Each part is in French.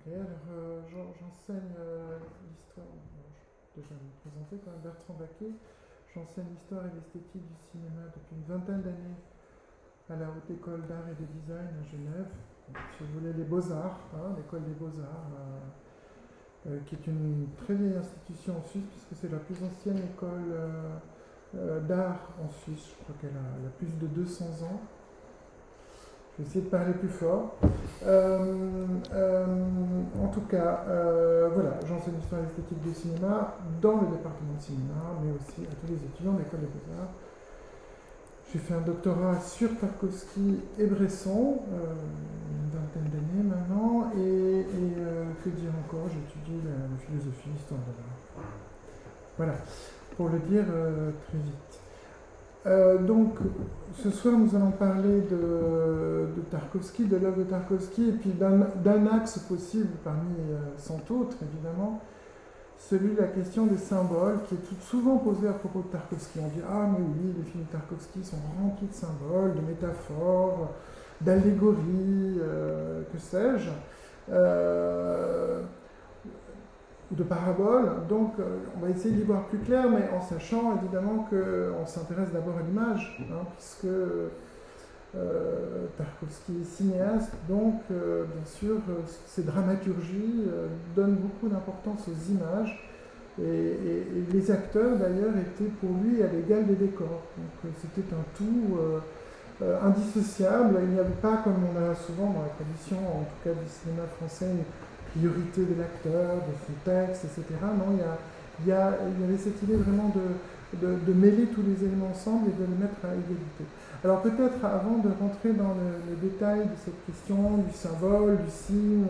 Et alors, j'enseigne l'histoire, je vais me présenter quand même, Bertrand Baquet. J'enseigne l'histoire et l'esthétique du cinéma depuis une vingtaine d'années à la Haute École d'Art et de Design à Genève. Si vous voulez, les Beaux-Arts, l'école des Beaux-Arts, qui est une très vieille institution en Suisse, puisque c'est la plus ancienne école d'art en Suisse. Je crois qu'elle a plus de 200 ans. Je vais essayer de parler plus fort. En tout cas, voilà, j'enseigne l'histoire et l'esthétique du cinéma dans le département de cinéma, mais aussi à tous les étudiants de l'école des Beaux-Arts. J'ai fait un doctorat sur Tarkovsky et Bresson, une vingtaine d'années maintenant, et que dire encore, j'étudie la philosophie, l'histoire de l'art. Voilà, pour le dire très vite. Donc, ce soir, nous allons parler de Tarkovsky, de l'œuvre de Tarkovsky, et puis d'un axe possible parmi 100 autres, évidemment, celui de la question des symboles, qui est souvent posée à propos de Tarkovsky. On dit « Ah, mais oui, les films de Tarkovsky sont remplis de symboles, de métaphores, d'allégories, que sais-je, ou de paraboles. » Donc, on va essayer d'y voir plus clair, mais en sachant évidemment qu'on s'intéresse d'abord à l'image, puisque Tarkovsky est cinéaste, donc bien sûr ses dramaturgies donnent beaucoup d'importance aux images, et les acteurs d'ailleurs étaient pour lui à l'égal des décors, donc c'était un tout indissociable. Il n'y avait pas, comme on a souvent dans la tradition, en tout cas du cinéma français, une priorité de l'acteur, de son texte, etc. Non, il y avait cette idée vraiment de mêler tous les éléments ensemble et de les mettre à égalité. Alors peut-être avant de rentrer dans le détail de cette question du symbole, du signe,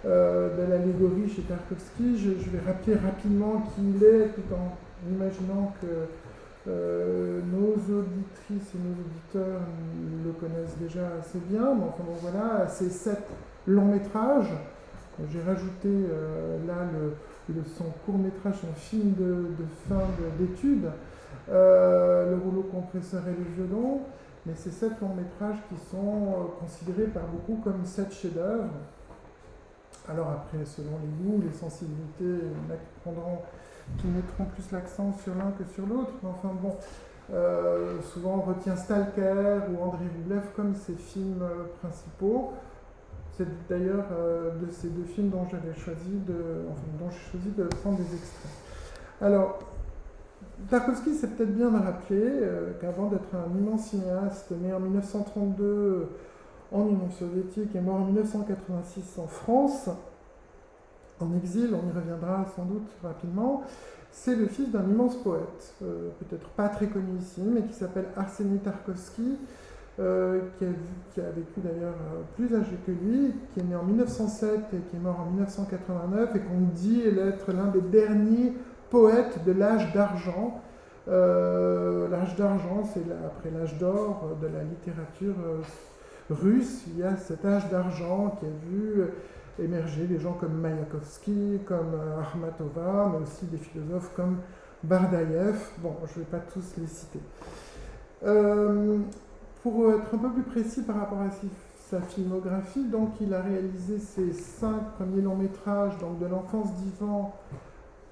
de l'allégorie chez Tarkovsky, je vais rappeler rapidement qui il est, tout en imaginant que nos auditrices et nos auditeurs le connaissent déjà assez bien. Mais enfin bon, voilà, c'est 7 longs métrages. J'ai rajouté là son court-métrage, son film de fin d'études, le rouleau compresseur et le violon, mais c'est 7 longs-métrages qui sont considérés par beaucoup comme 7 chefs-d'œuvre. Alors après, selon les goûts, les sensibilités, il y en a qui mettront plus l'accent sur l'un que sur l'autre, mais enfin bon, souvent on retient Stalker ou Andrei Rublev comme ses films principaux. C'est d'ailleurs de ces 2 films dont j'ai choisi de prendre des extraits. Alors, Tarkovsky, c'est peut-être bien de rappeler qu'avant d'être un immense cinéaste, né en 1932 en Union soviétique et mort en 1986 en France, en exil, on y reviendra sans doute rapidement, c'est le fils d'un immense poète, peut-être pas très connu ici, mais qui s'appelle Arseny Tarkovsky, qui a vécu d'ailleurs plus âgé que lui, qui est né en 1907 et qui est mort en 1989, et qu'on dit être l'un des derniers poètes de l'âge d'argent. L'âge d'argent, c'est après l'âge d'or de la littérature russe. Il y a cet âge d'argent qui a vu émerger des gens comme Mayakovsky, comme Akhmatova, mais aussi des philosophes comme Bardaïev. Bon, je ne vais pas tous les citer. Pour être un peu plus précis par rapport à sa filmographie, donc il a réalisé ses 5 premiers longs métrages, donc de l'enfance d'Ivan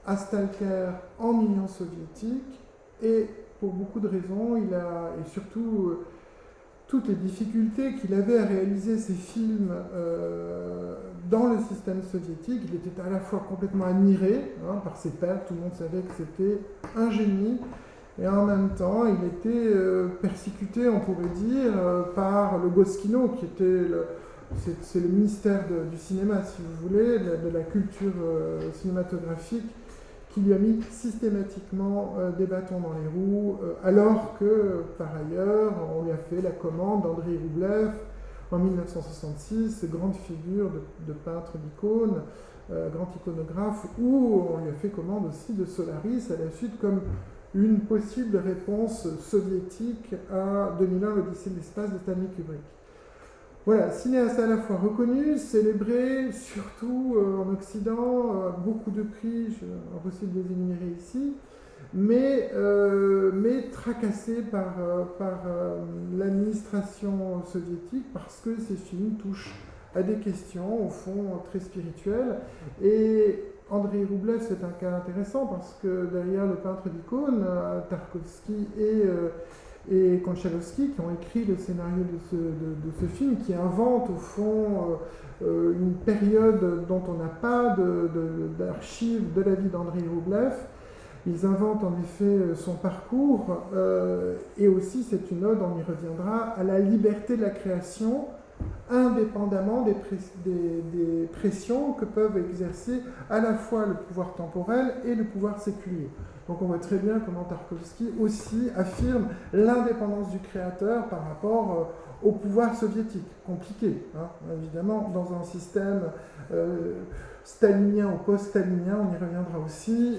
à Stalker en Union soviétique, et pour beaucoup de raisons, et surtout toutes les difficultés qu'il avait à réaliser ces films dans le système soviétique. Il était à la fois complètement admiré par ses pairs, tout le monde savait que c'était un génie, et en même temps, il était persécuté, on pourrait dire, par le Goskino, qui était c'est le ministère du cinéma, si vous voulez, de la culture cinématographique, qui lui a mis systématiquement des bâtons dans les roues, alors que, par ailleurs, on lui a fait la commande d'Andrei Rublev en 1966, grande figure de peintre d'icônes, grand iconographe, où on lui a fait commande aussi de Solaris à la suite comme une possible réponse soviétique à 2001, l'Odyssée de l'espace de Stanley Kubrick. Voilà, cinéaste à la fois reconnu, célébré, surtout en Occident, beaucoup de prix, impossible de les énumérer ici, mais tracassé par l'administration soviétique parce que ces films touchent à des questions, au fond, très spirituelles. Et Andrei Roublev, c'est un cas intéressant parce que derrière le peintre d'icônes, Tarkovsky et Konchalovsky, qui ont écrit le scénario de ce film, qui invente au fond une période dont on n'a pas d'archives de la vie d'Andrei Roublev. Ils inventent en effet son parcours, et aussi c'est une ode, on y reviendra, à la liberté de la création, indépendamment des pressions que peuvent exercer à la fois le pouvoir temporel et le pouvoir séculier. Donc on voit très bien comment Tarkovsky aussi affirme l'indépendance du créateur par rapport au pouvoir soviétique, compliqué, hein, évidemment, dans un système stalinien ou post-stalinien, on y reviendra aussi,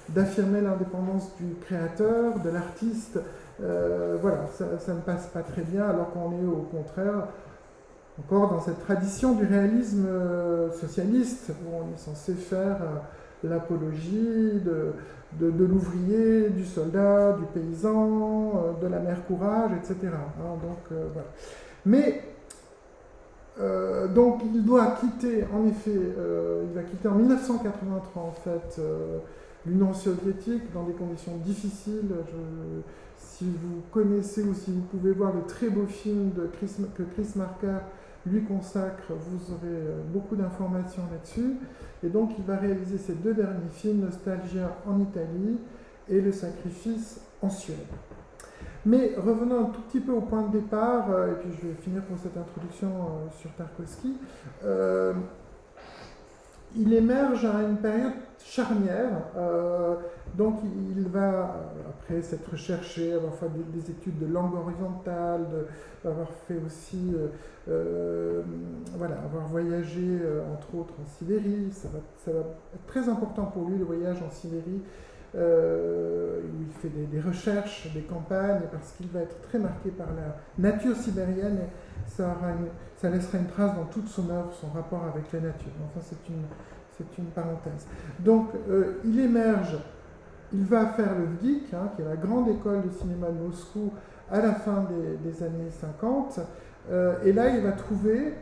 d'affirmer l'indépendance du créateur, de l'artiste. Voilà, ça ne passe pas très bien, alors qu'on est au contraire encore dans cette tradition du réalisme socialiste, où on est censé faire l'apologie de l'ouvrier, du soldat, du paysan, de la mère courage, etc. Hein, donc, voilà. Mais, donc, il doit quitter, en effet, il va quitter en 1983, en fait, l'Union soviétique dans des conditions difficiles. Si vous connaissez ou si vous pouvez voir le très beau film que Chris Marker lui consacre, vous aurez beaucoup d'informations là-dessus. Et donc il va réaliser ces deux derniers films, Nostalgia en Italie et Le Sacrifice en Suède. Mais revenons un tout petit peu au point de départ, et puis je vais finir pour cette introduction sur Tarkovsky. Il émerge à une période charnière, donc il va, après s'être recherché, avoir fait des études de langue orientale, avoir fait aussi, voilà, avoir voyagé entre autres en Sibérie. Ça va être très important pour lui, le voyage en Sibérie, où il fait des recherches, des campagnes, parce qu'il va être très marqué par la nature sibérienne, et ça laissera une trace dans toute son œuvre, son rapport avec la nature. Enfin, c'est une parenthèse. Donc, il émerge, il va faire le VDIK, hein, qui est la grande école de cinéma de Moscou, à la fin des années 50, et là, il va trouver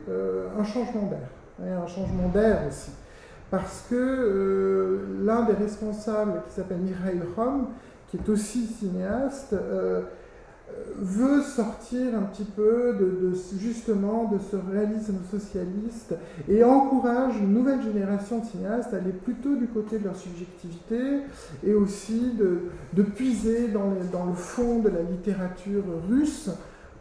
un changement d'air, et un changement d'air aussi. Parce que l'un des responsables, qui s'appelle Mikhail Krom, qui est aussi cinéaste, veut sortir un petit peu justement de ce réalisme socialiste et encourage une nouvelle génération de cinéastes à aller plutôt du côté de leur subjectivité et aussi de puiser dans le fond de la littérature russe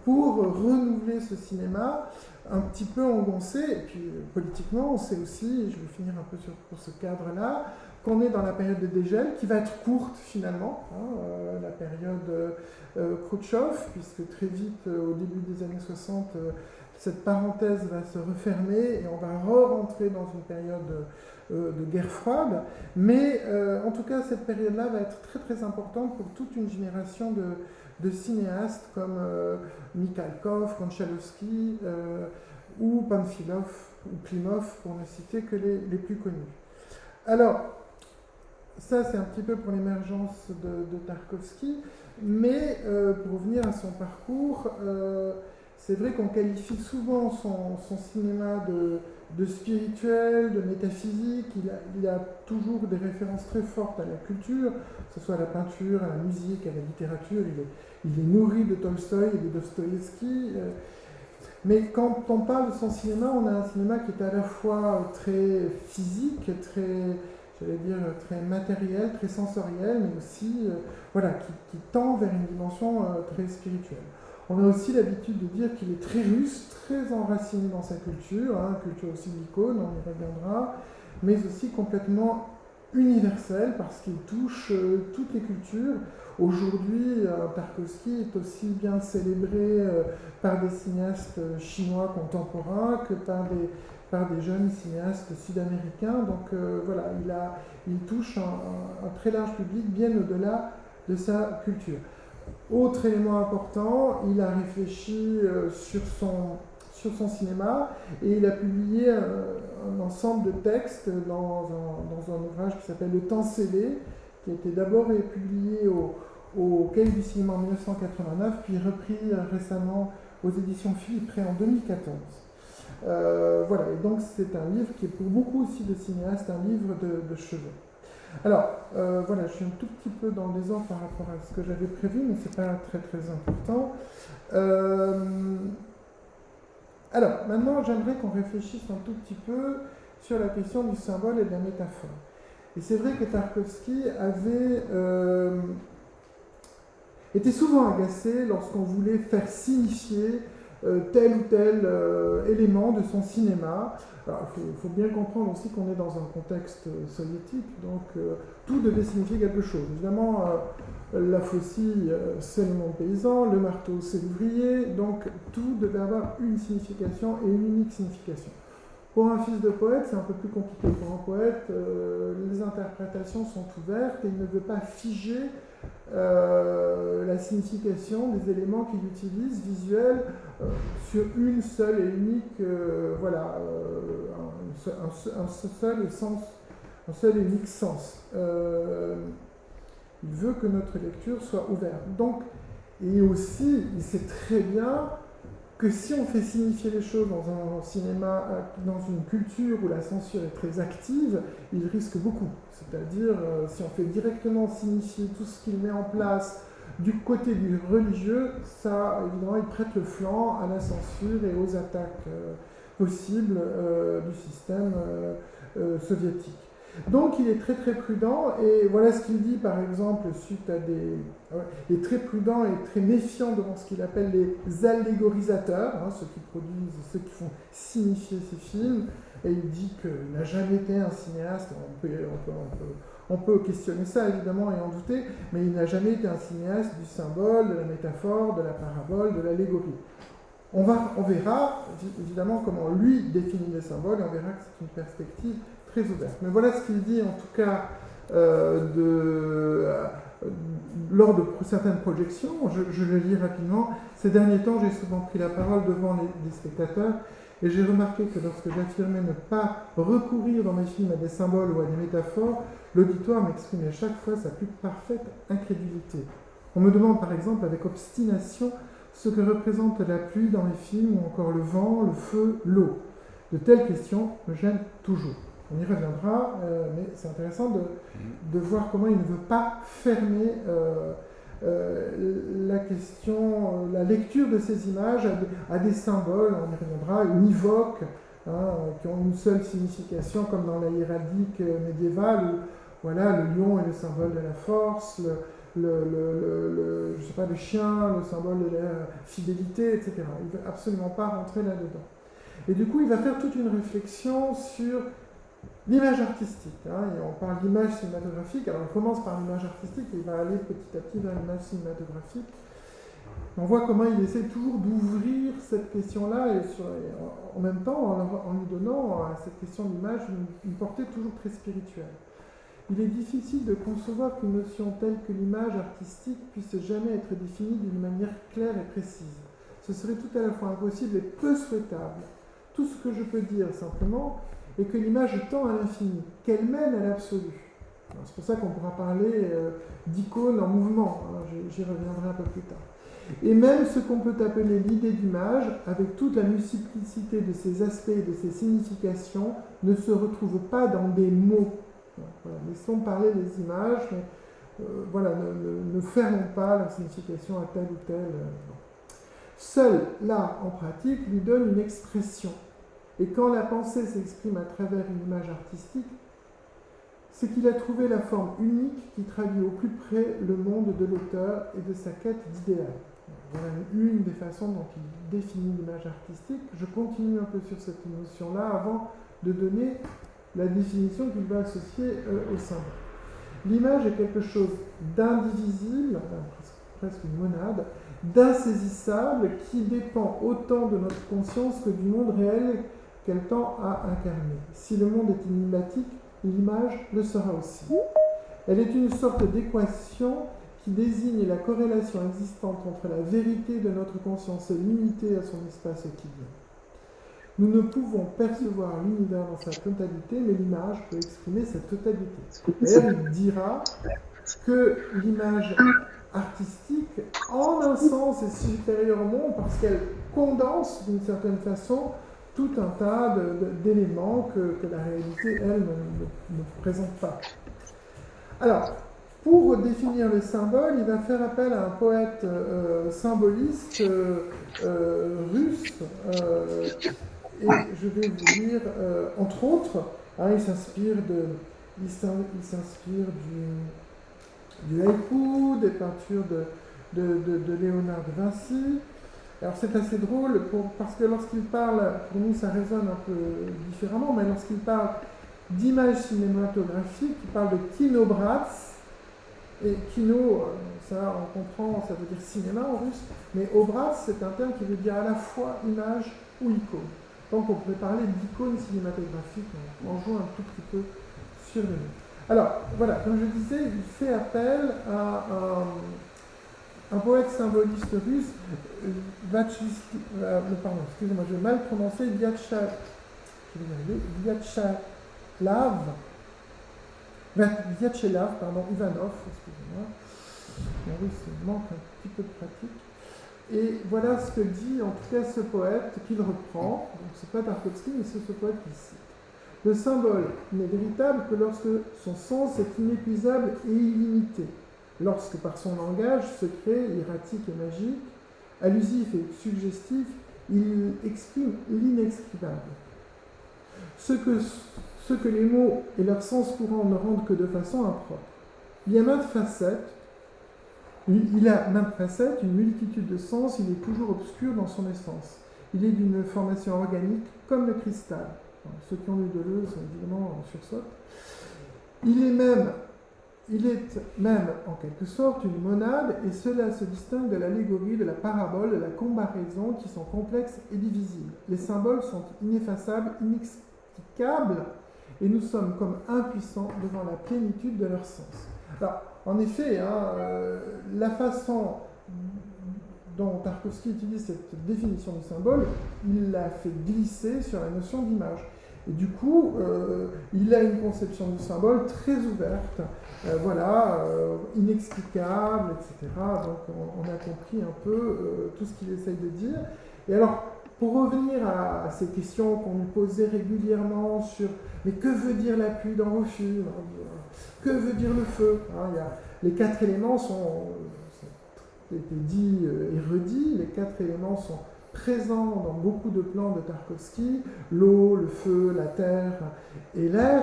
pour renouveler ce cinéma un petit peu engoncé. Et puis politiquement, on sait aussi, et je vais finir un peu pour ce cadre-là, qu'on est dans la période de dégel, qui va être courte finalement, hein, la période Khrouchtchev, puisque très vite, au début des années 60, cette parenthèse va se refermer et on va re-rentrer dans une période de guerre froide. Mais en tout cas, cette période-là va être très très importante pour toute une génération de cinéastes comme Mikhalkov, Konchalovsky ou Pamphilov ou Klimov, pour ne citer que les plus connus. Alors, ça c'est un petit peu pour l'émergence de Tarkovsky, mais pour revenir à son parcours, c'est vrai qu'on qualifie souvent son cinéma de spirituel, de métaphysique. Il a toujours des références très fortes à la culture, que ce soit à la peinture, à la musique, à la littérature. Il est nourri de Tolstoï et de Dostoïevski. Mais quand on parle de son cinéma, on a un cinéma qui est à la fois très physique, très matériel, très sensoriel, mais aussi voilà, qui tend vers une dimension très spirituelle. On a aussi l'habitude de dire qu'il est très russe, très enraciné dans sa culture, hein, culture aussi d'icône, on y reviendra, mais aussi complètement universel parce qu'il touche toutes les cultures. Aujourd'hui, Tarkovsky est aussi bien célébré par des cinéastes chinois contemporains que par des jeunes cinéastes sud-américains. Donc voilà, il touche un très large public bien au-delà de sa culture. Autre élément important, il a réfléchi sur son cinéma et il a publié un ensemble de textes dans un ouvrage qui s'appelle Le Temps scellé, qui a été d'abord publié au Cahier du cinéma en 1989, puis repris récemment aux éditions Philippe Ray en 2014. Voilà, et donc c'est un livre qui est pour beaucoup aussi de cinéastes un livre de chevet. Alors, voilà, je suis un tout petit peu dans le désordre par rapport à ce que j'avais prévu, mais c'est pas très très important. Alors, maintenant, j'aimerais qu'on réfléchisse un tout petit peu sur la question du symbole et de la métaphore. Et c'est vrai que Tarkovsky était souvent agacé lorsqu'on voulait faire signifier tel ou tel élément de son cinéma. Alors, il faut bien comprendre aussi qu'on est dans un contexte soviétique, donc tout devait signifier quelque chose. Évidemment, la faucille, c'est le monde paysan, le marteau, c'est l'ouvrier, donc tout devait avoir une signification et une unique signification. Pour un fils de poète, c'est un peu plus compliqué. Pour un poète, les interprétations sont ouvertes et il ne veut pas figer la signification des éléments qu'il utilise, visuels, sur une seule et unique, un seul et unique sens. Il veut que notre lecture soit ouverte. Donc, et aussi, il sait très bien que si on fait signifier les choses dans un cinéma, dans une culture où la censure est très active, il risque beaucoup. C'est-à-dire, si on fait directement signifier tout ce qu'il met en place du côté du religieux, ça, évidemment, il prête le flanc à la censure et aux attaques possibles du système soviétique. Donc il est très très prudent, et voilà ce qu'il dit par exemple suite à il est très prudent et très méfiant devant ce qu'il appelle les allégorisateurs, ceux qui font signifier ses films, et il dit qu'il n'a jamais été un cinéaste, on peut questionner ça évidemment et en douter, mais il n'a jamais été un cinéaste du symbole, de la métaphore, de la parabole, de l'allégorie. On verra évidemment comment lui définit les symboles, et on verra que c'est une perspective très ouverte. Mais voilà ce qu'il dit en tout cas lors de certaines projections. Je le lis rapidement. Ces derniers temps, j'ai souvent pris la parole devant les spectateurs et j'ai remarqué que lorsque j'affirmais ne pas recourir dans mes films à des symboles ou à des métaphores, l'auditoire m'exprimait chaque fois sa plus parfaite incrédulité. On me demande par exemple avec obstination ce que représente la pluie dans mes films ou encore le vent, le feu, l'eau. De telles questions me gênent toujours. On y reviendra, mais c'est intéressant de voir comment il ne veut pas fermer la question, la lecture de ces images à des symboles, on y reviendra, univoques, qui ont une seule signification, comme dans la héraldique médiévale, où voilà, le lion est le symbole de la force, le chien, le symbole de la fidélité, etc. Il ne veut absolument pas rentrer là-dedans. Et du coup, il va faire toute une réflexion sur l'image artistique, et on parle d'image cinématographique, alors il commence par l'image artistique et il va aller petit à petit vers l'image cinématographique. On voit comment il essaie toujours d'ouvrir cette question-là et en même temps en lui donnant à cette question d'image une portée toujours très spirituelle. Il est difficile de concevoir qu'une notion telle que l'image artistique puisse jamais être définie d'une manière claire et précise. Ce serait tout à la fois impossible et peu souhaitable. Tout ce que je peux dire simplement est que l'image tend à l'infini, qu'elle mène à l'absolu. C'est pour ça qu'on pourra parler d'icône en mouvement, j'y reviendrai un peu plus tard. Et même ce qu'on peut appeler l'idée d'image, avec toute la multiplicité de ses aspects et de ses significations, ne se retrouve pas dans des mots. Voilà, laissons parler les images, mais ne fermons pas la signification à tel ou tel. Seul l'art en pratique lui donne une expression. Et quand la pensée s'exprime à travers une image artistique, c'est qu'il a trouvé la forme unique qui traduit au plus près le monde de l'auteur et de sa quête d'idéal. Voilà une des façons dont il définit l'image artistique. Je continue un peu sur cette notion-là avant de donner la définition qu'il va associer au symbole. L'image est quelque chose d'indivisible, presque une monade, d'insaisissable, qui dépend autant de notre conscience que du monde réel qu'elle tend à incarner. Si le monde est énigmatique, l'image le sera aussi. Elle est une sorte d'équation qui désigne la corrélation existante entre la vérité de notre conscience limitée à son espace quotidien. Nous ne pouvons percevoir l'univers dans sa totalité, mais l'image peut exprimer cette totalité. D'ailleurs, il dira que l'image artistique, en un sens, est supérieure au monde parce qu'elle condense d'une certaine façon tout un tas d'éléments que la réalité, elle, ne présente pas. Alors, pour définir les symboles, il va faire appel à un poète symboliste russe, et je vais vous lire, entre autres, hein, il s'inspire du haïku, des peintures de Léonard de Vinci. Alors c'est assez drôle parce que lorsqu'il parle, pour nous ça résonne un peu différemment, mais lorsqu'il parle d'images cinématographiques, il parle de kinobraz, et kino, ça on comprend, ça veut dire cinéma en russe, mais obraz c'est un terme qui veut dire à la fois image ou icône. Donc on pourrait parler d'icône cinématographique en jouant un tout petit peu sur les mots. Alors voilà, comme je disais, il fait appel à un poète symboliste russe, pardon, excusez-moi, je vais mal prononcer, Vyacheslav, Ivanov, excusez-moi, en russe, il manque un petit peu de pratique. Et voilà ce que dit en tout cas ce poète qu'il reprend, donc c'est pas Tarkovsky, mais c'est ce poète qui cite. Le symbole n'est véritable que lorsque son sens est inépuisable et illimité, lorsque par son langage secret, erratique et magique, allusif et suggestif, il exprime l'inexprimable. Ce que les mots et leur sens courant ne rendent que de façon impropre. Il a maintes facettes, une multitude de sens, il est toujours obscur dans son essence. Il est d'une formation organique comme le cristal. Enfin, ceux qui ont lu Deleuze sont évidemment en sursaute. Il est même en quelque sorte une monade, et cela se distingue de l'allégorie, de la parabole, de la comparaison qui sont complexes et divisibles. Les symboles sont ineffaçables, inexplicables, et nous sommes comme impuissants devant la plénitude de leur sens. Alors, en effet, la façon dont Tarkovsky utilise cette définition du symbole, il l'a fait glisser sur la notion d'image. Et du coup, il a une conception du symbole très ouverte, inexplicable, etc. Donc on a compris un peu tout ce qu'il essaye de dire. Et alors, pour revenir à ces questions qu'on nous posait régulièrement sur « mais que veut dire la pluie dans vos films ?» Que veut dire le feu? Les 4 éléments sont, ça a été dit et redit, les 4 éléments sont présents dans beaucoup de plans de Tarkovsky, l'eau, le feu, la terre et l'air,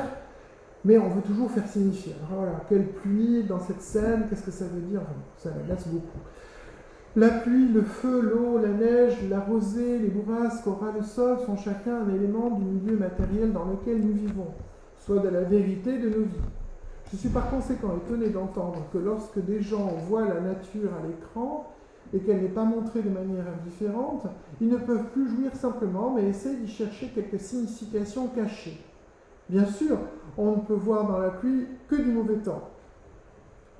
mais on veut toujours faire signifier. Alors voilà, quelle pluie dans cette scène, qu'est-ce que ça veut dire? Ça m'agace beaucoup. La pluie, le feu, l'eau, la neige, la rosée, les bourrasques, au ras le sol sont chacun un élément du milieu matériel dans lequel nous vivons, soit de la vérité de nos vies. Je suis par conséquent étonné d'entendre que lorsque des gens voient la nature à l'écran et qu'elle n'est pas montrée de manière indifférente, ils ne peuvent plus jouir simplement, mais essaient d'y chercher quelques significations cachées. Bien sûr, on ne peut voir dans la pluie que du mauvais temps.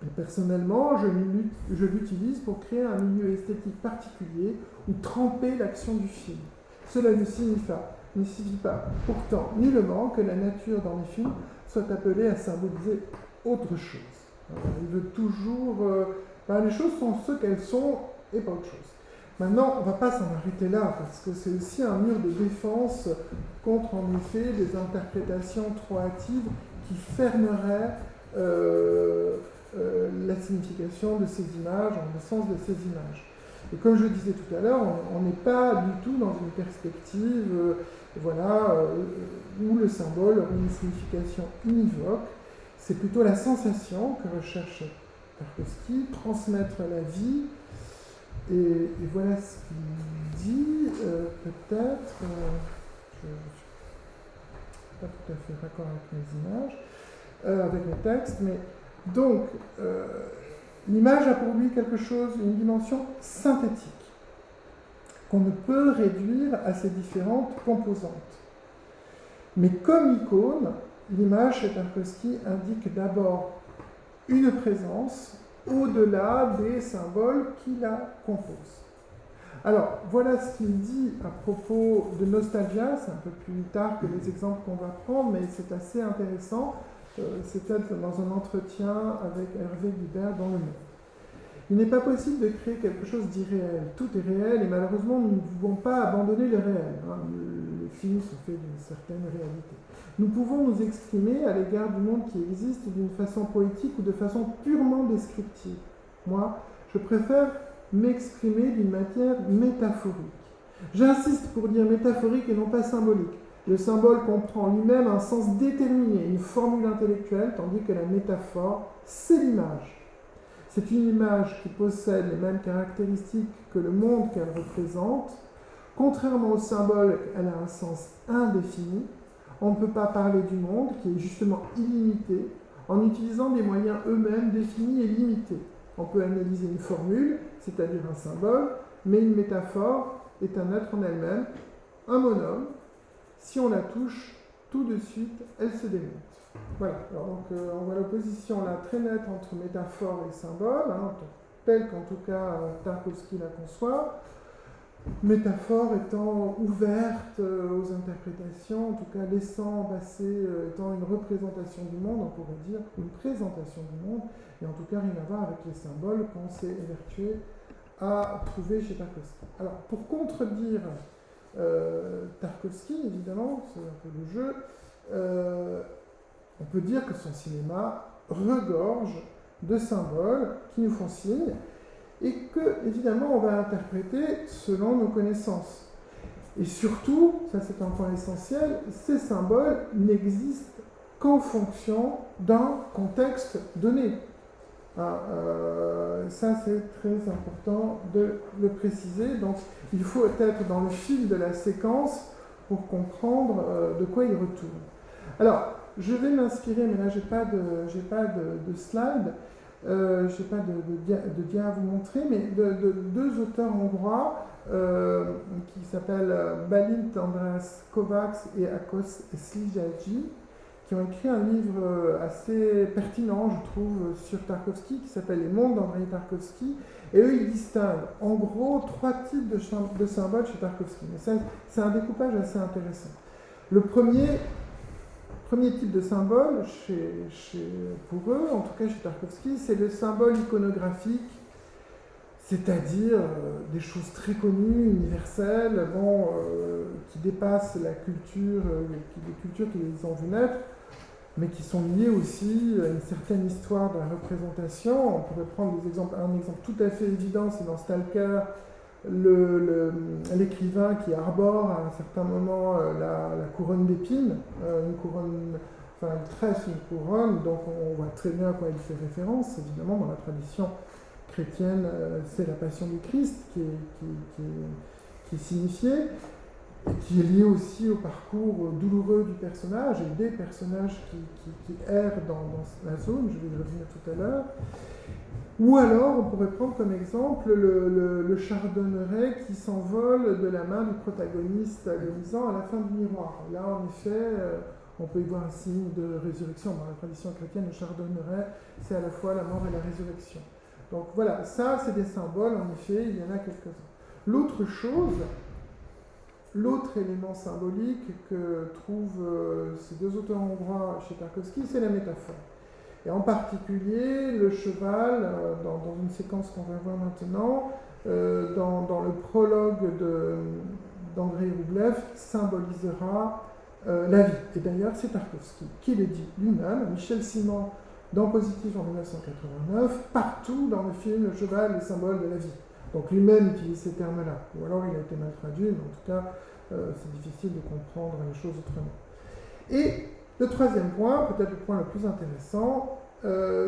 Et personnellement, je l'utilise pour créer un milieu esthétique particulier ou tremper l'action du film. Cela ne signifie pas pourtant nullement que la nature dans les films soit appelée à symboliser autre chose. Il veut toujours... les choses sont ce qu'elles sont et pas autre chose. Maintenant, on ne va pas s'en arrêter là, parce que c'est aussi un mur de défense contre, en effet, des interprétations trop hâtives qui fermeraient la signification de ces images, le sens de ces images. Et comme je disais tout à l'heure, on n'est pas du tout dans une perspective où le symbole aurait une signification univoque. C'est plutôt la sensation que recherche Tarkovsky, transmettre la vie. Et voilà ce qu'il dit, peut-être, je ne suis pas tout à fait raccord avec mes images, avec mes textes, mais donc, l'image a pour lui quelque chose, une dimension synthétique, qu'on ne peut réduire à ses différentes composantes. Mais comme icône, l'image chez Tarkovsky indique d'abord une présence au-delà des symboles qui la composent. Alors, voilà ce qu'il dit à propos de Nostalgia, c'est un peu plus tard que les exemples qu'on va prendre, mais c'est assez intéressant. C'était dans un entretien avec Hervé Guibert dans Le Monde. Il n'est pas possible de créer quelque chose d'irréel. Tout est réel et malheureusement, nous ne pouvons pas abandonner le réel. les films sont faits d'une certaine réalité. Nous pouvons nous exprimer à l'égard du monde qui existe d'une façon poétique ou de façon purement descriptive. Moi, je préfère m'exprimer d'une manière métaphorique. J'insiste pour dire métaphorique et non pas symbolique. Le symbole comprend lui-même un sens déterminé, une formule intellectuelle, tandis que la métaphore, c'est l'image. C'est une image qui possède les mêmes caractéristiques que le monde qu'elle représente. Contrairement au symbole, elle a un sens indéfini. On ne peut pas parler du monde, qui est justement illimité, en utilisant des moyens eux-mêmes définis et limités. On peut analyser une formule, c'est-à-dire un symbole, mais une métaphore est un être en elle-même, un monôme. Si on la touche, tout de suite, elle se démonte. Voilà, alors donc on voit l'opposition là très nette entre métaphore et symbole, telle qu'en tout cas Tarkovsky la conçoit. Métaphore étant ouverte aux interprétations, en tout cas laissant passer, étant une représentation du monde, on pourrait dire, une présentation du monde, et en tout cas rien à voir avec les symboles qu'on s'est évertué à trouver chez Tarkovsky. Alors, pour contredire Tarkovsky, évidemment, c'est un peu le jeu, on peut dire que son cinéma regorge de symboles qui nous font signe, et que, évidemment, on va interpréter selon nos connaissances. Et surtout, ça c'est un point essentiel, ces symboles n'existent qu'en fonction d'un contexte donné. Ça c'est très important de le préciser. Donc il faut être dans le fil de la séquence pour comprendre de quoi il retourne. Alors, je vais m'inspirer, mais là j'ai pas de slide. Je n'ai pas de dia à vous montrer, mais de deux auteurs hongrois qui s'appellent Balint András Kovács et Ákos Szilagyi, qui ont écrit un livre assez pertinent, je trouve, sur Tarkovsky, qui s'appelle Les mondes d'Andrei Tarkovsky. Et eux, ils distinguent en gros 3 types de symboles chez Tarkovsky. Mais c'est un découpage assez intéressant. Le premier type de symbole, pour eux, en tout cas chez Tarkovsky, c'est le symbole iconographique, c'est-à-dire des choses très connues, universelles, qui dépassent la culture, les cultures qui les ont vues naître, mais qui sont liées aussi à une certaine histoire de la représentation. On pourrait prendre un exemple tout à fait évident, c'est dans Stalker, l'écrivain qui arbore à un certain moment la couronne d'épines, il tresse une couronne, donc on voit très bien à quoi il fait référence. Évidemment, dans la tradition chrétienne, c'est la passion du Christ qui est signifiée, et qui est liée aussi au parcours douloureux du personnage et des personnages qui errent dans la zone, je vais y revenir tout à l'heure. Ou alors, on pourrait prendre comme exemple le chardonneret qui s'envole de la main du protagoniste agonisant à la fin du miroir. Là, en effet, on peut y voir un signe de résurrection. Dans la tradition chrétienne, le chardonneret, c'est à la fois la mort et la résurrection. Donc voilà, ça, c'est des symboles, en effet, il y en a quelques-uns. L'autre élément symbolique que trouvent ces deux auteurs hongrois chez Tarkovsky, c'est la métaphore. Et en particulier, le cheval, dans une séquence qu'on va voir maintenant, dans le prologue d'Andrei Roublev, symbolisera la vie. Et d'ailleurs, c'est Tarkovsky qui le dit lui-même, Michel Simon, dans Positif en 1989, partout dans le film, le cheval est le symbole de la vie. Donc lui-même utilise ces termes-là. Ou alors il a été mal traduit, mais en tout cas, c'est difficile de comprendre les choses autrement. Et le troisième point, peut-être le point le plus intéressant,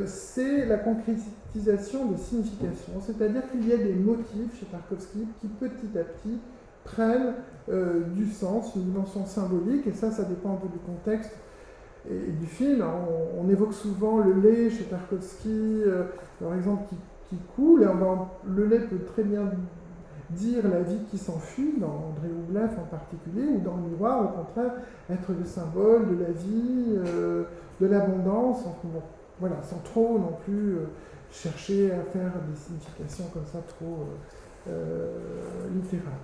c'est la concrétisation de signification. C'est-à-dire qu'il y a des motifs chez Tarkovsky qui petit à petit prennent du sens, une dimension symbolique, et ça dépend un peu du contexte et du film. On évoque souvent le lait chez Tarkovsky, par exemple, qui coule, et le lait peut très bien dire la vie qui s'enfuit, dans Andrei Roublev en particulier, ou dans le miroir, au contraire, être le symbole de la vie, de l'abondance, voilà, sans trop non plus chercher à faire des significations comme ça trop littérales.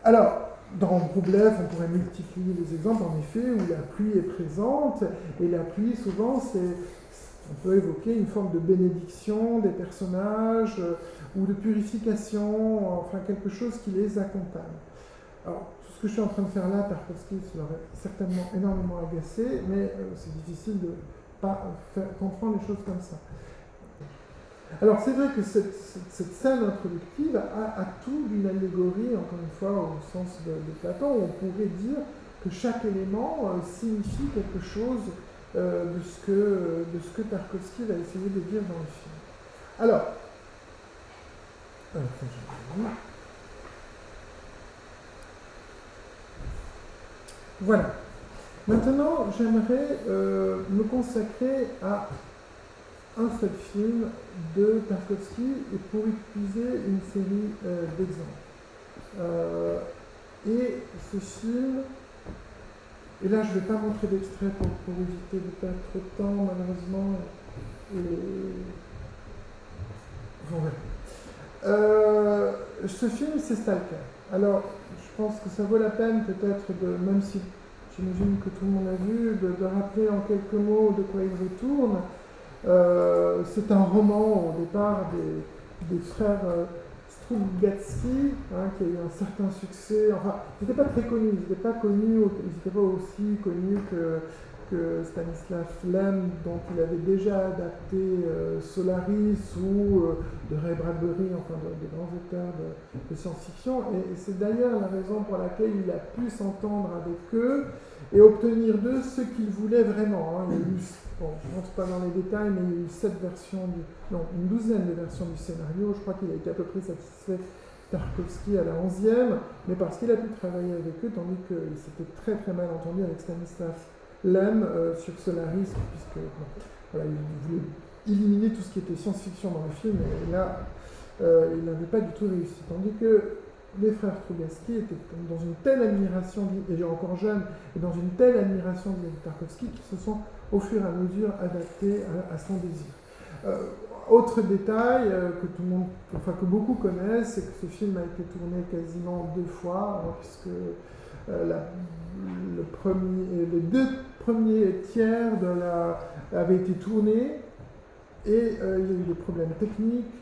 Alors, dans Roublev, on pourrait multiplier les exemples, en effet, où la pluie est présente, et la pluie, souvent, on peut évoquer une forme de bénédiction des personnages, ou de purification, enfin quelque chose qui les accompagne. Alors, tout ce que je suis en train de faire là, Tarkovsky l'aurait certainement énormément agacé, mais c'est difficile de ne pas comprendre les choses comme ça. Alors c'est vrai que cette scène introductive a tout d'une allégorie, encore une fois, au sens de Platon, où on pourrait dire que chaque élément signifie quelque chose de ce que Tarkovsky va essayer de dire dans le film. Alors, voilà. Maintenant, j'aimerais me consacrer à un seul film de Tarkovsky et pour utiliser une série d'exemples. Et ce film, et là je ne vais pas montrer d'extrait pour éviter de perdre trop de temps malheureusement. Voilà. Ce film c'est Stalker. Alors je pense que ça vaut la peine peut-être même si j'imagine que tout le monde l'a vu, de rappeler en quelques mots de quoi il retourne. C'est un roman au départ des frères Strugatsky, qui a eu un certain succès. Enfin, ils n'étaient pas très connus, ils n'étaient pas aussi connus que Stanisław Lem, dont il avait déjà adapté Solaris ou de Ray Bradbury, enfin des grands auteurs de science-fiction. Et c'est d'ailleurs la raison pour laquelle il a pu s'entendre avec eux et obtenir d'eux ce qu'il voulait vraiment. Il y a eu, bon, je ne rentre pas dans les détails, mais il y a eu une douzaine de versions du scénario. Je crois qu'il a été à peu près satisfait Tarkovsky à la 11e, mais parce qu'il a pu travailler avec eux, tandis qu'il s'était très très mal entendu avec Stanisław Lem sur Solaris, puisque voilà, il voulait éliminer tout ce qui était science-fiction dans le film, et là, il n'avait pas du tout réussi. Tandis que les frères Strugatsky étaient dans une telle admiration, et encore jeunes, et dans une telle admiration de Tarkovsky, qu'ils se sont au fur et à mesure adaptés à son désir. Autre détail que beaucoup connaissent, c'est que ce film a été tourné quasiment 2 fois, puisque les 2 premiers tiers avaient été tournés, et il y a eu des problèmes techniques,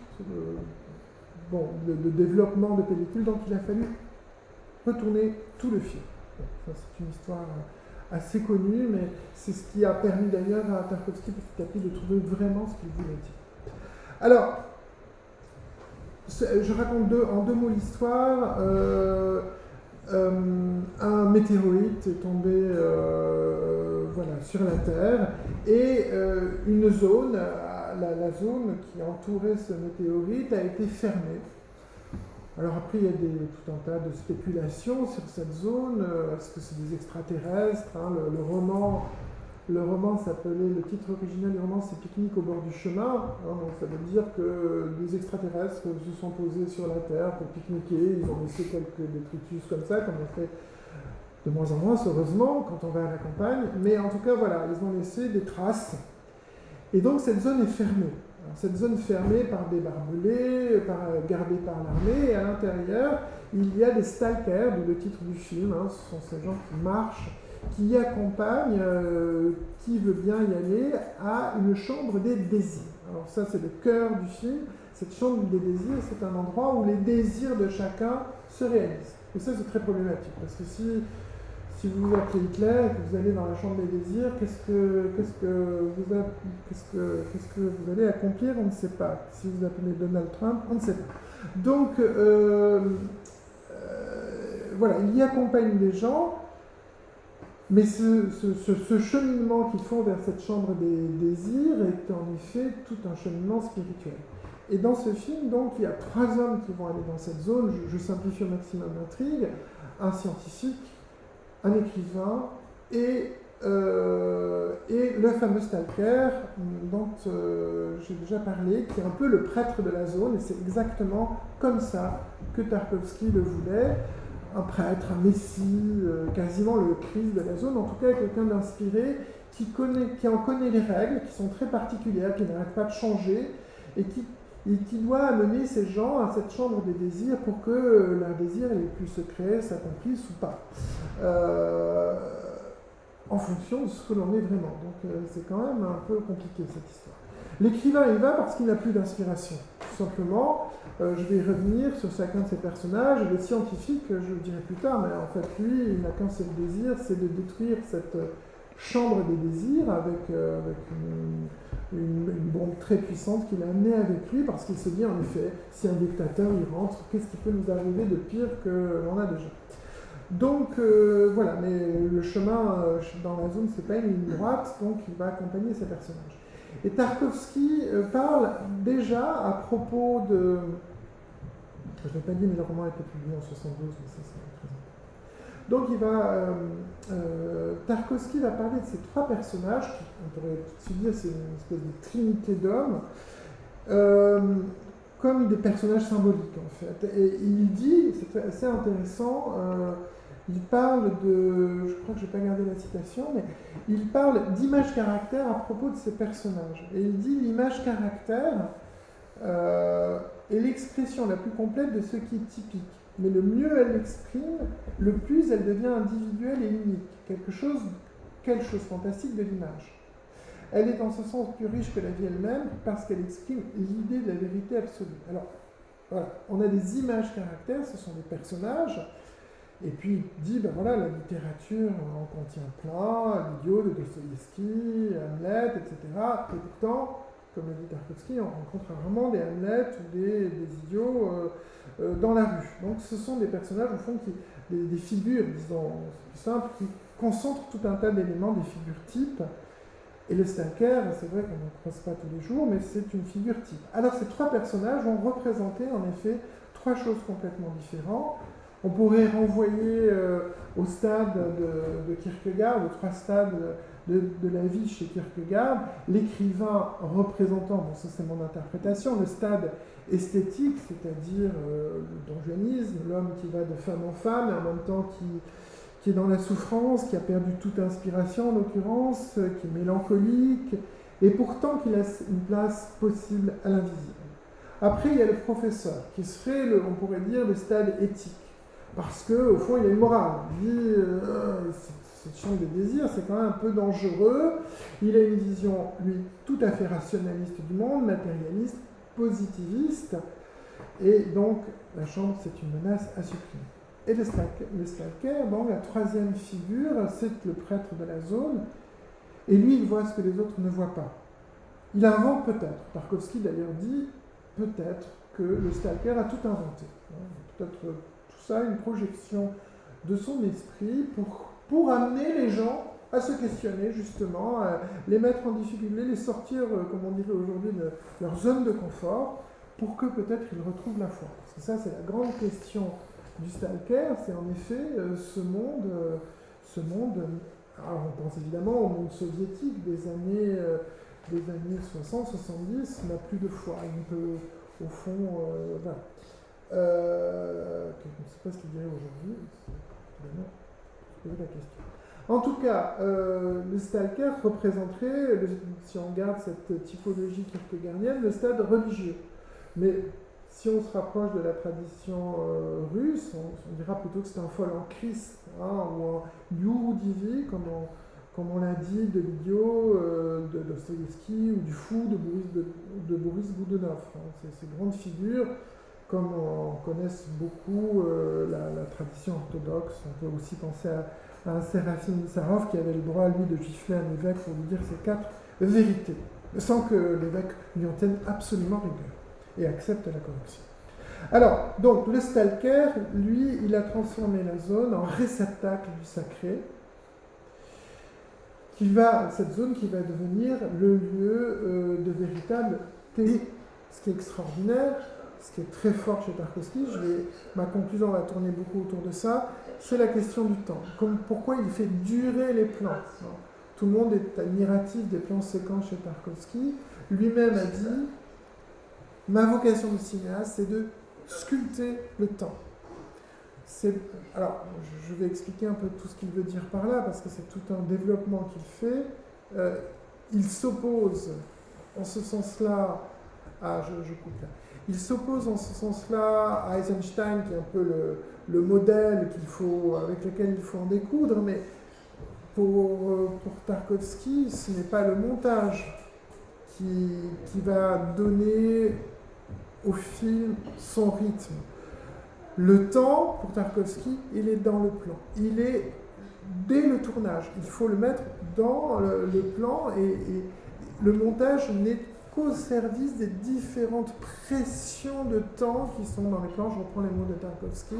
de développement de pellicule, donc il a fallu retourner tout le film. Bon, ça c'est une histoire assez connue, mais c'est ce qui a permis d'ailleurs à Tarkovsky petit à petit de trouver vraiment ce qu'il voulait dire. Alors, je raconte en 2 mots l'histoire. Un météorite est tombé sur la Terre, et une zone, la zone qui entourait ce météorite, a été fermée. Alors après, il y a tout un tas de spéculations sur cette zone. Est-ce que c'est des extraterrestres, le roman s'appelait, le titre original du roman c'est Pique-nique au bord du chemin. Donc ça veut dire que des extraterrestres se sont posés sur la Terre pour pique-niquer. Ils ont laissé quelques détritus comme ça, comme on fait de moins en moins, heureusement, quand on va à la campagne. Mais en tout cas, voilà, ils ont laissé des traces. Et donc cette zone est fermée. Alors, cette zone fermée par des barbelés, gardée par l'armée, et à l'intérieur, il y a des stalkers, d'où le titre du film. Ce sont ces gens qui marchent, qui accompagnent, qui veut bien y aller, à une chambre des désirs. Alors ça, c'est le cœur du film. Cette chambre des désirs, c'est un endroit où les désirs de chacun se réalisent. Et ça, c'est très problématique, parce que si vous vous appelez Hitler et que vous allez dans la chambre des désirs, qu'est-ce que vous allez accomplir? On ne sait pas. Si vous appelez Donald Trump, on ne sait pas. Donc, voilà, il y accompagne des gens, mais ce cheminement qu'ils font vers cette chambre des désirs est en effet tout un cheminement spirituel. Et dans ce film, donc, il y a 3 hommes qui vont aller dans cette zone. Je simplifie au maximum l'intrigue. Un scientifique, un écrivain et le fameux stalker dont j'ai déjà parlé, qui est un peu le prêtre de la zone, et c'est exactement comme ça que Tarkovsky le voulait. Un prêtre, un messie, quasiment le Christ de la zone, en tout cas quelqu'un d'inspiré, qui en connaît les règles, qui sont très particulières, qui n'arrêtent pas de changer, et qui doit amener ces gens à cette chambre des désirs pour que leurs désirs les plus secrets s'accomplissent ou pas, en fonction de ce que l'on est vraiment. Donc c'est quand même un peu compliqué cette histoire. L'écrivain y va parce qu'il n'a plus d'inspiration. tout simplement, je vais revenir sur chacun de ces personnages. Les scientifiques, je le dirai plus tard, mais en fait, lui, il n'a qu'un seul désir, c'est de détruire cette chambre des désirs avec une bombe très puissante qu'il a amenée avec lui, parce qu'il se dit, en effet, si un dictateur y rentre, qu'est-ce qui peut nous arriver de pire que l'on a déjà? Donc voilà, mais le chemin dans la zone, c'est pas une ligne droite, donc il va accompagner ces personnages. Et Tarkovsky parle déjà à propos de... Je ne l'ai pas dit, mais le roman a été publié en 72, mais ça c'est très important. Donc Tarkovsky va parler de ces trois personnages, qui, on pourrait se dire c'est une espèce de trinité d'hommes, comme des personnages symboliques en fait. Et il dit, c'est assez intéressant, il parle de, je crois que je n'ai pas gardé la citation, mais il parle d'image-caractère à propos de ces personnages. Et il dit l'image-caractère est l'expression la plus complète de ce qui est typique. Mais le mieux elle l'exprime, le plus elle devient individuelle et unique. Quelque chose fantastique de l'image. Elle est en ce sens plus riche que la vie elle-même parce qu'elle exprime l'idée de la vérité absolue. Alors, voilà, on a des images-caractères, ce sont des personnages. Et puis il dit, ben voilà, la littérature en contient plein, l'idiot de Dostoïevski, Hamlet, etc. Et pourtant, comme le dit Tarkovsky, on rencontre rarement des Hamlet ou des idiots dans la rue. Donc ce sont des personnages, au fond, des figures, disons, c'est plus simple, qui concentrent tout un tas d'éléments, des figures types. Et le stalker, c'est vrai qu'on ne croise pas tous les jours, mais c'est une figure type. Alors ces trois personnages vont représenter en effet trois choses complètement différentes. On pourrait renvoyer au stade de Kierkegaard, aux trois stades de la vie chez Kierkegaard, l'écrivain représentant, bon ça c'est mon interprétation, le stade esthétique, c'est-à-dire le donjuanisme, l'homme qui va de femme en femme, et en même temps qui est dans la souffrance, qui a perdu toute inspiration en l'occurrence, qui est mélancolique, et pourtant qu'il a une place possible à l'invisible. Après, il y a le professeur, qui serait, on pourrait dire, le stade éthique. Parce qu'au fond, il y a une morale. Il dit, cette chambre des désirs, c'est quand même un peu dangereux. Il a une vision, lui, tout à fait rationaliste du monde, matérialiste, positiviste. Et donc, la chambre, c'est une menace à supprimer. Et le stalker, bon, la troisième figure, c'est le prêtre de la zone. Et lui, il voit ce que les autres ne voient pas. Il invente peut-être. Tarkovsky, d'ailleurs, dit peut-être que le stalker a tout inventé. Peut-être ça, une projection de son esprit pour amener les gens à se questionner justement, à les mettre en difficulté, les sortir, comme on dirait aujourd'hui, de leur zone de confort, pour que peut-être ils retrouvent la foi. Parce que ça, c'est la grande question du stalker, c'est en effet ce monde, alors on pense évidemment au monde soviétique des années 60-70, n'a plus de foi, il peut, au fond, voilà. Je ne sais pas ce qu'il dirait aujourd'hui. Je pose la question. En tout cas, le stalker représenterait, si on regarde cette typologie kierkegaardienne, le stade religieux. Mais si on se rapproche de la tradition russe, on dira plutôt que c'est un fol en Christ, ou un Yudivi, comme on l'a dit, de l'idiot de Dostoïevski, ou du fou de Boris Godunov. Ces grandes figures, comme on connaisse beaucoup la tradition orthodoxe, on peut aussi penser à un Séraphin Sarov qui avait le droit, lui, de gifler un évêque pour lui dire ces 4 vérités, sans que l'évêque lui en tienne absolument rigueur et accepte la correction. Alors, donc, le stalker, lui, il a transformé la zone en réceptacle du sacré, cette zone qui va devenir le lieu de véritable théorie. Ce qui est extraordinaire, ce qui est très fort chez Tarkovsky, ma conclusion va tourner beaucoup autour de ça, c'est la question du temps. Pourquoi il fait durer les plans. Tout le monde est admiratif des plans séquents chez Tarkovsky. Lui-même a dit, ma vocation de cinéaste, c'est de sculpter le temps. Alors, je vais expliquer un peu tout ce qu'il veut dire par là, parce que c'est tout un développement qu'il fait. Il s'oppose en ce sens-là je coupe là. Il s'oppose en ce sens-là à Eisenstein, qui est un peu le modèle avec lequel il faut en découdre, mais pour Tarkovsky, ce n'est pas le montage qui va donner au film son rythme. Le temps, pour Tarkovsky, il est dans le plan. Il est dès le tournage. Il faut le mettre dans le plan et le montage n'est qu'au service des différentes pressions de temps qui sont dans les plans. Je reprends les mots de Tarkovsky,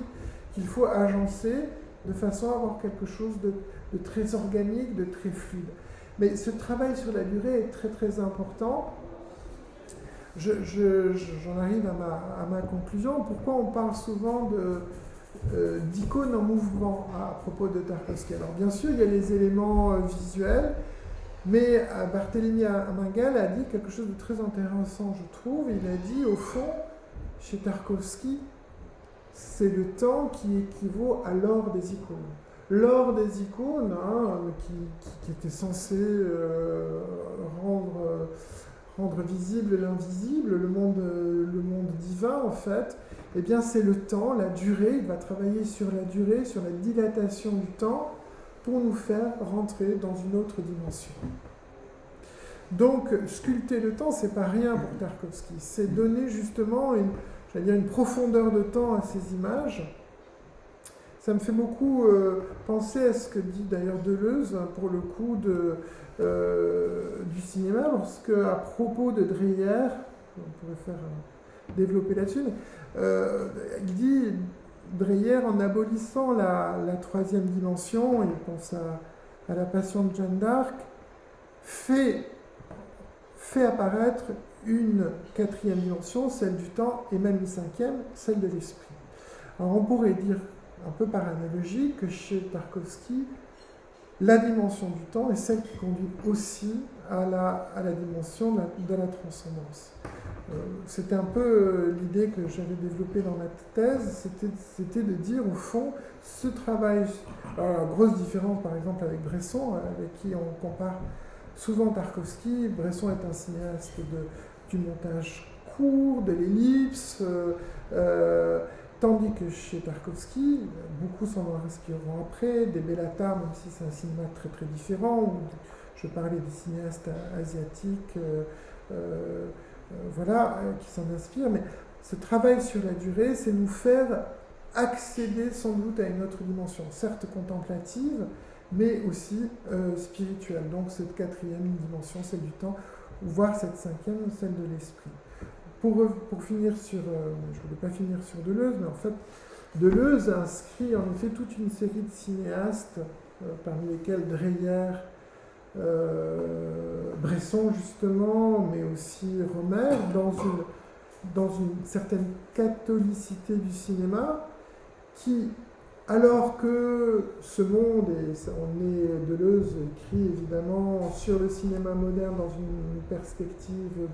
qu'il faut agencer de façon à avoir quelque chose de très organique, de très fluide. Mais ce travail sur la durée est très très important. J'en arrive à ma conclusion. Pourquoi on parle souvent d'icônes en mouvement à propos de Tarkovsky? Alors bien sûr, il y a les éléments visuels, mais Barthélemy Amingal a dit quelque chose de très intéressant, je trouve. Il a dit, au fond, chez Tarkovsky, c'est le temps qui équivaut à l'or des icônes. L'or des icônes, qui était censé rendre visible l'invisible, le monde divin en fait, eh bien c'est le temps, la durée. Il va travailler sur la durée, sur la dilatation du temps, pour nous faire rentrer dans une autre dimension. Donc, sculpter le temps, c'est pas rien pour Tarkovsky. C'est donner justement une profondeur de temps à ces images. Ça me fait beaucoup penser à ce que dit d'ailleurs Deleuze, pour le coup du cinéma, lorsque, à propos de Dreyer, on pourrait développer là-dessus, mais, il dit, Dreyer, en abolissant la troisième dimension, il pense à la Passion de Jeanne d'Arc, fait apparaître une quatrième dimension, celle du temps, et même une cinquième, celle de l'esprit. Alors on pourrait dire, un peu par analogie, que chez Tarkovsky, la dimension du temps est celle qui conduit aussi à la dimension de la transcendance. C'était un peu l'idée que j'avais développée dans ma thèse, c'était de dire au fond, ce travail, alors, grosse différence par exemple avec Bresson, avec qui on compare souvent Tarkovsky. Bresson est un cinéaste du montage court, de l'ellipse, tandis que chez Tarkovsky, beaucoup s'en inspireront après, des Bellatar, même si c'est un cinéma très très différent, où je parlais des cinéastes asiatiques, qui s'en inspirent, mais ce travail sur la durée, c'est nous faire accéder sans doute à une autre dimension, certes contemplative, mais aussi spirituelle. Donc cette quatrième dimension, celle du temps, voire cette cinquième, celle de l'esprit. Pour finir sur, je ne voulais pas finir sur Deleuze, mais en fait, Deleuze inscrit en effet toute une série de cinéastes, parmi lesquels Dreyer, Bresson justement, mais aussi Rohmer, dans une certaine catholicité du cinéma, qui, alors que ce monde, et Deleuze écrit évidemment sur le cinéma moderne dans une perspective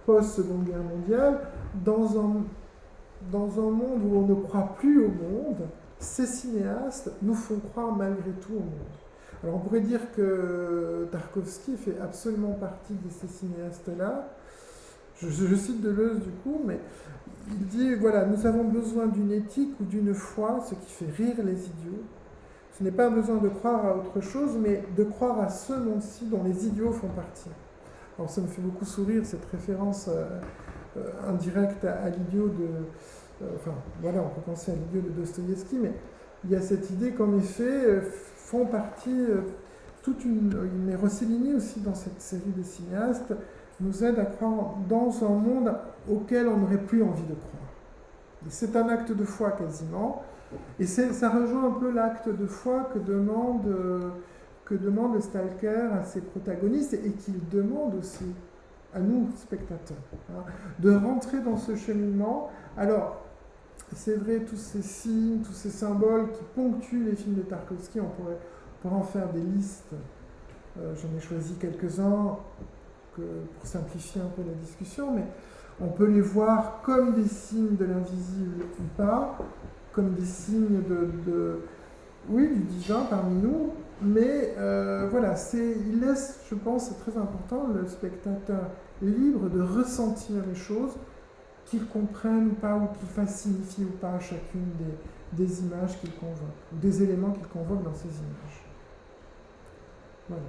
post-Seconde Guerre mondiale, dans un monde où on ne croit plus au monde, ces cinéastes nous font croire malgré tout au monde. Alors on pourrait dire que Tarkovsky fait absolument partie de ces cinéastes-là. Je cite Deleuze du coup, mais il dit, voilà, nous avons besoin d'une éthique ou d'une foi, ce qui fait rire les idiots. Ce n'est pas besoin de croire à autre chose, mais de croire à ce monde-ci dont les idiots font partie. Alors ça me fait beaucoup sourire, cette référence indirecte à l'idiot on peut penser à l'idiot de Dostoïevski, mais il y a cette idée qu'en effet, font partie mais Rossellini aussi, dans cette série de cinéastes, nous aide à croire dans un monde auquel on n'aurait plus envie de croire. Et c'est un acte de foi quasiment, et ça rejoint un peu l'acte de foi que demande le stalker à ses protagonistes et qu'il demande aussi à nous, spectateurs, de rentrer dans ce cheminement. Alors, c'est vrai, tous ces signes, tous ces symboles qui ponctuent les films de Tarkovsky, on pourrait en faire des listes. J'en ai choisi quelques-uns pour simplifier un peu la discussion, mais on peut les voir comme des signes de l'invisible ou pas, comme des signes du divin parmi nous, mais il laisse, je pense, c'est très important, le spectateur libre de ressentir les choses, qu'il comprenne ou pas, ou qu'il fasse signifier ou pas à chacune des images qu'il convoque, des éléments qu'il convoque dans ces images. Voilà.